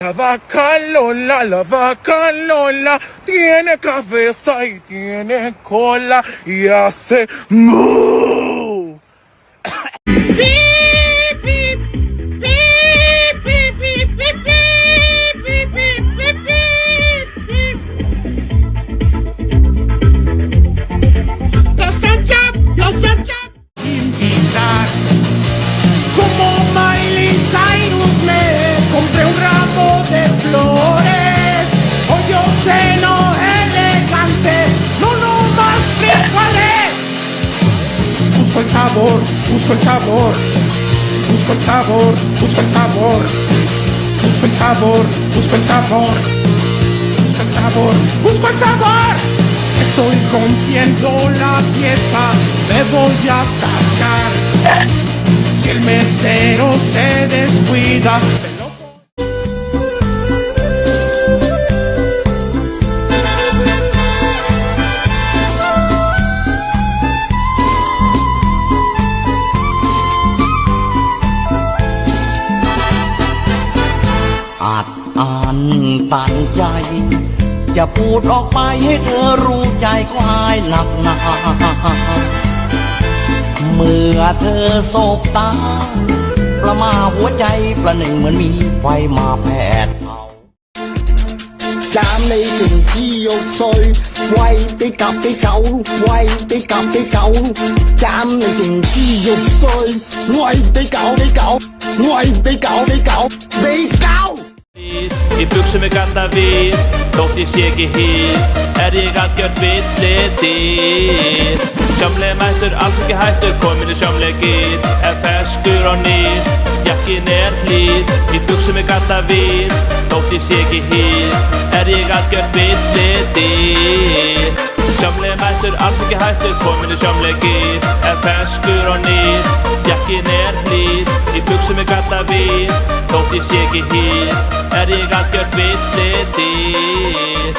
La vaca Lola tiene cabeza y tiene cola y hace moo. Invitar. Como Miley Cyrus me compré un ramo de flores. Hoy yo sé no elegante, no más frijoles. Busco el sabor, busco el sabor, busco el sabor, busco el sabor, busco el sabor, busco el sabor, busco el sabor, busco el sabor. Estoy rompiendo la fiesta, me voy a atascar. Si el mesero se descuida, me lo voy.อาจอ่านตันใจจะพูดออกไปให้เธอรู้ใจก็หายหนักหนาเมื่อเธอสบตาประมาหัวใจประหนึ่งเหมือนมีไฟมาแผดเผา Chạm đi tình chi vô sôi quay tí cặp tí cậu quay tí cặp tí cậu chạm đi tình chi vô sôi quay tí cậu quay tí cậu tí cậu Í buxum með ganda við, þótt ég sé ekki hýr, ég algjört villidýr. Sjómleg mættur, alls ekki hættur, komin í sjómlegir, ferskur og nýr, jakkin hlýr. Í buxum með ganda við, þótt ég sé ekki hýr, ég algjört villidýr. Sjómleg mættur, alls ekki hættur, komin í sjómlegir, ferskur og nýr, jakkin hlýr. Í buxum með ganda við, þótt ég sé ekki hýr, ég algjört villidýr.